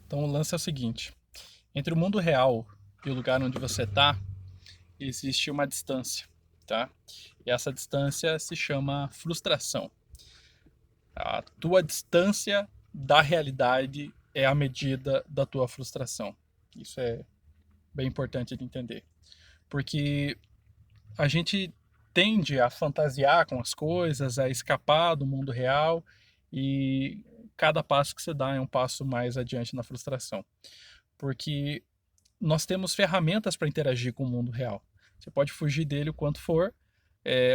Então o lance é o seguinte: entre o mundo real e o lugar onde você está, existe uma distância, tá? E essa distância se chama frustração. A tua distância da realidade é a medida da tua frustração. Isso é bem importante de entender. Porque a gente tende a fantasiar com as coisas, a escapar do mundo real e cada passo que você dá é um passo mais adiante na frustração. Porque nós temos ferramentas para interagir com o mundo real. Você pode fugir dele o quanto for,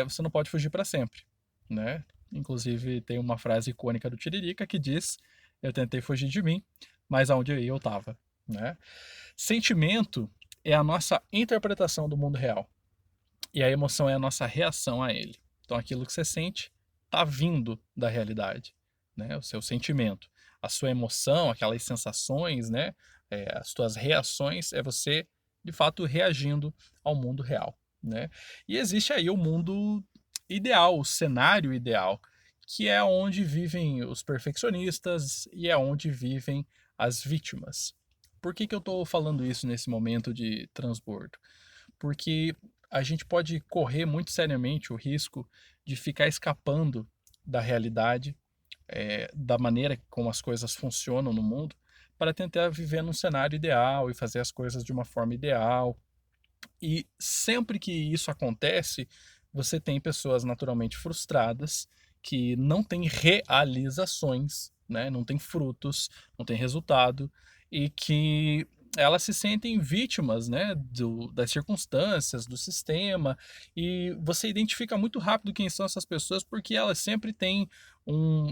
você não pode fugir para sempre, né? Inclusive tem uma frase icônica do Tiririca que diz: "Eu tentei fugir de mim, mas aonde eu ia eu estava", né? Sentimento é a nossa interpretação do mundo real e a emoção é a nossa reação a ele. Então aquilo que você sente está vindo da realidade, né? O seu sentimento, a sua emoção, aquelas sensações, né? As suas reações é você de fato reagindo ao mundo real, né? E existe aí o mundo ideal, o cenário ideal, que é onde vivem os perfeccionistas e é onde vivem as vítimas. Por que eu estou falando isso nesse momento de transbordo? Porque a gente pode correr muito seriamente o risco de ficar escapando da realidade, da maneira como as coisas funcionam no mundo, para tentar viver num cenário ideal e fazer as coisas de uma forma ideal. E sempre que isso acontece, você tem pessoas naturalmente frustradas que não têm realizações, né? Não têm frutos, não têm resultado e que elas se sentem vítimas, né, das circunstâncias, do sistema, e você identifica muito rápido quem são essas pessoas porque elas sempre têm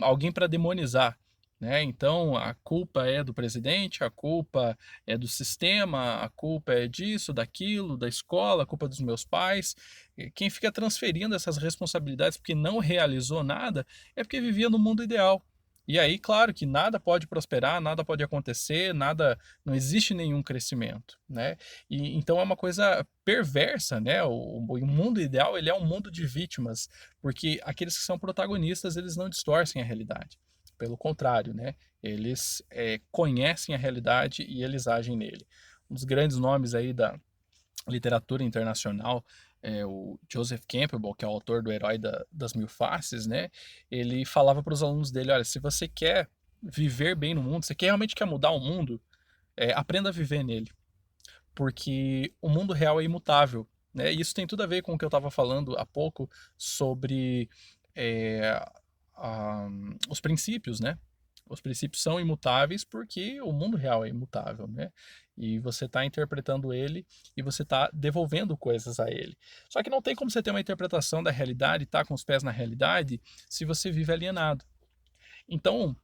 alguém para demonizar, né? Então a culpa é do presidente, a culpa é do sistema, a culpa é disso, daquilo, da escola, a culpa é dos meus pais. E quem fica transferindo essas responsabilidades porque não realizou nada é porque vivia no mundo ideal. E aí, claro que nada pode prosperar, nada pode acontecer, nada, não existe nenhum crescimento, né? E então é uma coisa perversa, né? O mundo ideal, ele é um mundo de vítimas, porque aqueles que são protagonistas, eles não distorcem a realidade. Pelo contrário, né? Eles conhecem a realidade e eles agem nele. Um dos grandes nomes aí da literatura internacional é o Joseph Campbell, que é o autor do Herói das Mil Faces, né? Ele falava para os alunos dele: olha, se você quer viver bem no mundo, você realmente quer mudar o mundo, aprenda a viver nele, porque o mundo real é imutável, né? E isso tem tudo a ver com o que eu estava falando há pouco sobre é, os princípios, né? Os princípios são imutáveis porque o mundo real é imutável, né? E você está interpretando ele e você está devolvendo coisas a ele. Só que não tem como você ter uma interpretação da realidade, estar com os pés na realidade, se você vive alienado. Então,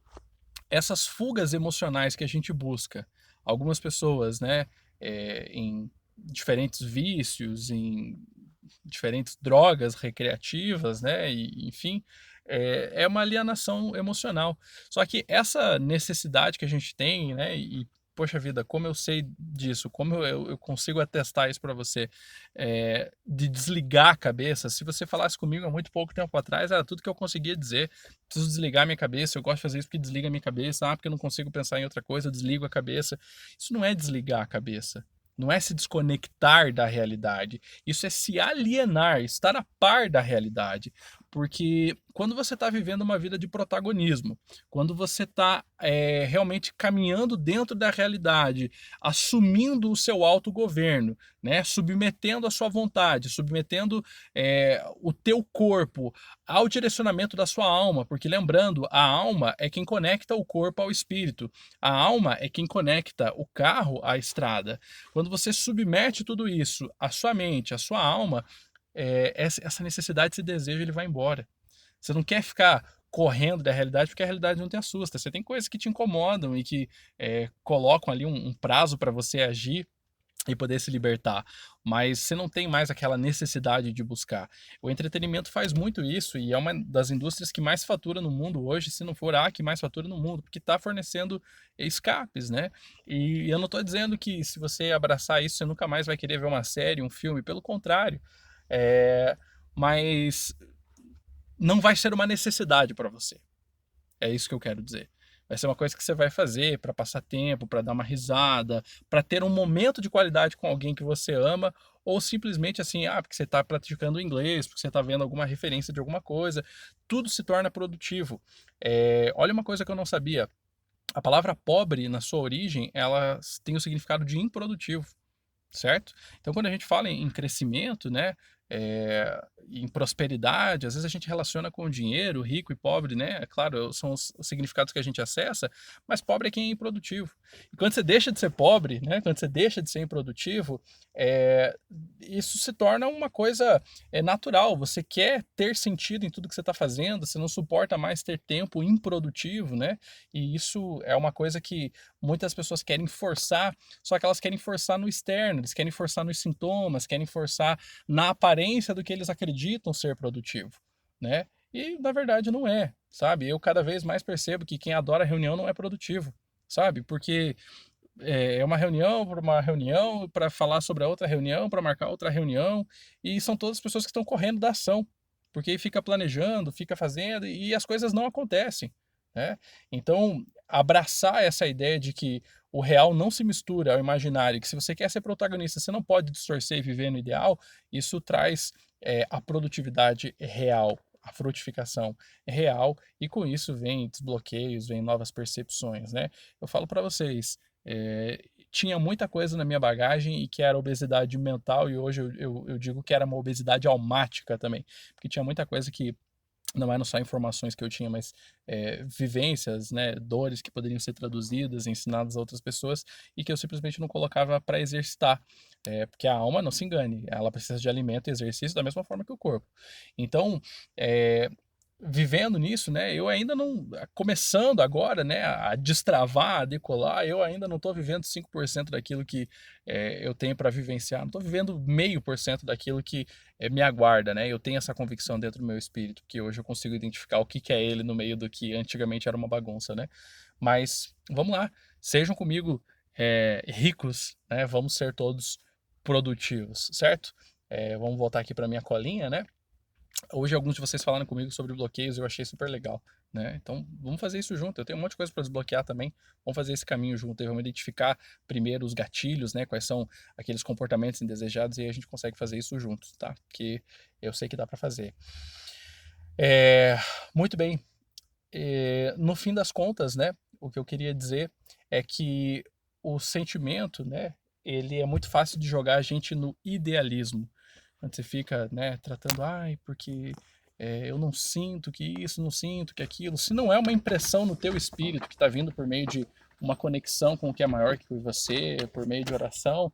essas fugas emocionais que a gente busca, algumas pessoas, né, em diferentes vícios, em diferentes drogas recreativas, né, e, enfim, é uma alienação emocional. Só que essa necessidade que a gente tem, né, e poxa vida, como eu sei disso, como eu consigo atestar isso para você, de desligar a cabeça. Se você falasse comigo há muito pouco tempo atrás, era tudo que eu conseguia dizer: preciso desligar minha cabeça, eu gosto de fazer isso porque desliga a minha cabeça, porque eu não consigo pensar em outra coisa, eu desligo a cabeça. Isso não é desligar a cabeça, não é se desconectar da realidade, isso é se alienar, estar a par da realidade. Porque quando você está vivendo uma vida de protagonismo, quando você está realmente caminhando dentro da realidade, assumindo o seu autogoverno, né, submetendo a sua vontade, submetendo o teu corpo ao direcionamento da sua alma, porque lembrando, a alma é quem conecta o corpo ao espírito, a alma é quem conecta o carro à estrada. Quando você submete tudo isso à sua mente, à sua alma, essa necessidade, esse desejo, ele vai embora. Você não quer ficar correndo da realidade porque a realidade não te assusta. Você tem coisas que te incomodam e que colocam ali um prazo para você agir e poder se libertar, mas você não tem mais aquela necessidade de buscar. O entretenimento faz muito isso e é uma das indústrias que mais fatura no mundo hoje, se não for a que mais fatura no mundo, porque está fornecendo escapes, né? E eu não estou dizendo que se você abraçar isso, você nunca mais vai querer ver uma série, um filme, pelo contrário, é... mas não vai ser uma necessidade para você. É isso que eu quero dizer. Vai ser uma coisa que você vai fazer para passar tempo, para dar uma risada, para ter um momento de qualidade com alguém que você ama, ou simplesmente assim, porque você está praticando inglês, porque você está vendo alguma referência de alguma coisa. Tudo se torna produtivo. Olha uma coisa que eu não sabia. A palavra pobre, na sua origem, ela tem o significado de improdutivo, certo? Então, quando a gente fala em crescimento, né, em prosperidade, às vezes a gente relaciona com dinheiro, rico e pobre, né? É claro, são os significados que a gente acessa, mas pobre é quem é improdutivo. E quando você deixa de ser pobre, né, quando você deixa de ser improdutivo, é, isso se torna uma coisa natural. Você quer ter sentido em tudo que você está fazendo, você não suporta mais ter tempo improdutivo, né? E isso é uma coisa que muitas pessoas querem forçar, só que elas querem forçar no externo, eles querem forçar nos sintomas, querem forçar na aparência do que eles acreditam ser produtivo, né? E na verdade não é, sabe? Eu cada vez mais percebo que quem adora reunião não é produtivo, sabe? Porque é uma reunião para uma reunião, para falar sobre a outra reunião, para marcar outra reunião, e são todas pessoas que estão correndo da ação, porque fica planejando, fica fazendo e as coisas não acontecem, né? Então, abraçar essa ideia de que o real não se mistura ao imaginário, que se você quer ser protagonista, você não pode distorcer e viver no ideal, isso traz a produtividade real, a frutificação real, e com isso vem desbloqueios, vem novas percepções, né? Eu falo para vocês, tinha muita coisa na minha bagagem e que era obesidade mental, e hoje eu digo que era uma obesidade almática também, porque tinha muita coisa que não eram só informações que eu tinha, mas vivências, né, dores que poderiam ser traduzidas, ensinadas a outras pessoas e que eu simplesmente não colocava para exercitar. Porque a alma, não se engane, ela precisa de alimento e exercício da mesma forma que o corpo. Então, é, vivendo nisso, né, eu ainda não, começando agora, né, a destravar, a decolar, eu ainda não estou vivendo 5% daquilo que eu tenho para vivenciar, não estou vivendo 0,5% daquilo que me aguarda, né, eu tenho essa convicção dentro do meu espírito, que hoje eu consigo identificar o que, que é ele no meio do que antigamente era uma bagunça, né, mas vamos lá, sejam comigo ricos, né, vamos ser todos produtivos, certo? Vamos voltar aqui para minha colinha, né? Hoje alguns de vocês falaram comigo sobre bloqueios, eu achei super legal, né? Então vamos fazer isso junto. Eu tenho um monte de coisa para desbloquear também. Vamos fazer esse caminho junto. Vamos identificar primeiro os gatilhos, né? Quais são aqueles comportamentos indesejados e aí a gente consegue fazer isso juntos, tá? Porque eu sei que dá para fazer. É, muito bem. No fim das contas, né? O que eu queria dizer é que o sentimento, né? Ele é muito fácil de jogar a gente no idealismo. Quando você fica, né, tratando, porque eu não sinto que isso, não sinto que aquilo. Se não é uma impressão no teu espírito que está vindo por meio de uma conexão com o que é maior que você, por meio de oração,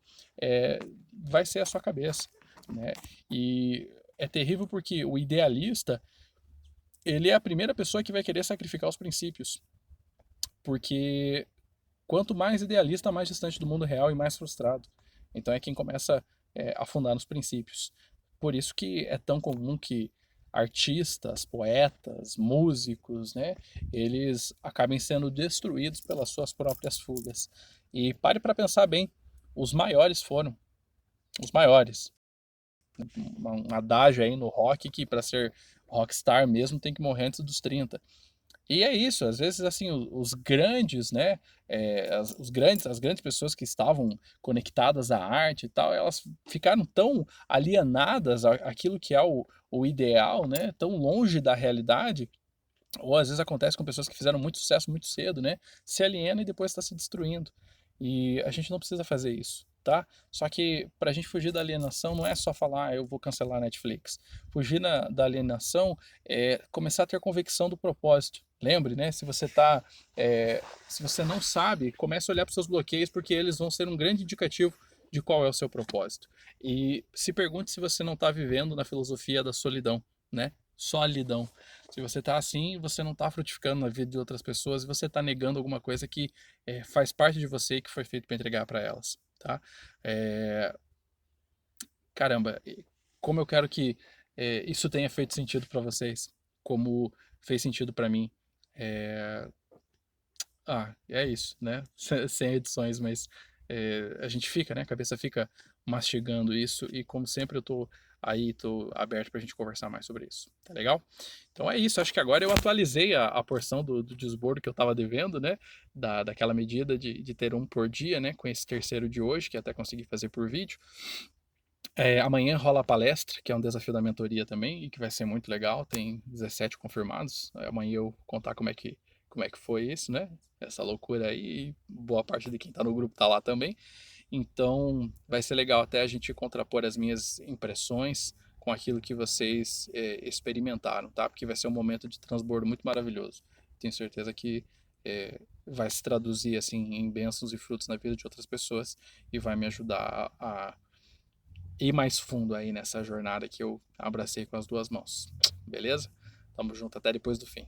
vai ser a sua cabeça, né? E é terrível porque o idealista, ele é a primeira pessoa que vai querer sacrificar os princípios, porque quanto mais idealista, mais distante do mundo real e mais frustrado. Então é quem começa a afundar nos princípios. Por isso que é tão comum que artistas, poetas, músicos, né, eles acabem sendo destruídos pelas suas próprias fugas. E pare para pensar bem, os maiores foram, os maiores. Um adágio aí no rock que para ser rockstar mesmo tem que morrer antes dos 30. E é isso, às vezes assim, os grandes, né, as grandes pessoas que estavam conectadas à arte e tal, elas ficaram tão alienadas àquilo que é o ideal, né, tão longe da realidade, ou às vezes acontece com pessoas que fizeram muito sucesso muito cedo, né, se aliena e depois está se destruindo. E a gente não precisa fazer isso, tá? Só que para a gente fugir da alienação não é só falar, eu vou cancelar a Netflix. Fugir da alienação é começar a ter convicção do propósito. Lembre, né? Se você não sabe, comece a olhar para os seus bloqueios, porque eles vão ser um grande indicativo de qual é o seu propósito. E se pergunte se você não está vivendo na filosofia da solidão, né? Solidão. Se você está assim, você não está frutificando na vida de outras pessoas e você está negando alguma coisa que faz parte de você e que foi feito para entregar para elas, tá? É, caramba, como eu quero que isso tenha feito sentido para vocês, como fez sentido para mim. É, é isso, né? Sem edições, mas a gente fica, né? A cabeça fica mastigando isso e como sempre eu tô aí tô aberto pra gente conversar mais sobre isso, tá legal? Então é isso, acho que agora eu atualizei a porção do desbordo que eu tava devendo, né? Daquela medida de ter um por dia, né? Com esse terceiro de hoje, que até consegui fazer por vídeo. Amanhã rola a palestra, que é um desafio da mentoria também, e que vai ser muito legal. Tem 17 confirmados. Amanhã eu contar como é que foi isso, né? Essa loucura aí. E boa parte de quem tá no grupo tá lá também. Então vai ser legal até a gente contrapor as minhas impressões com aquilo que vocês experimentaram, tá? Porque vai ser um momento de transbordo muito maravilhoso. Tenho certeza que vai se traduzir assim em bênçãos e frutos na vida de outras pessoas e vai me ajudar a ir mais fundo aí nessa jornada que eu abracei com as duas mãos. Beleza? Tamo junto até depois do fim.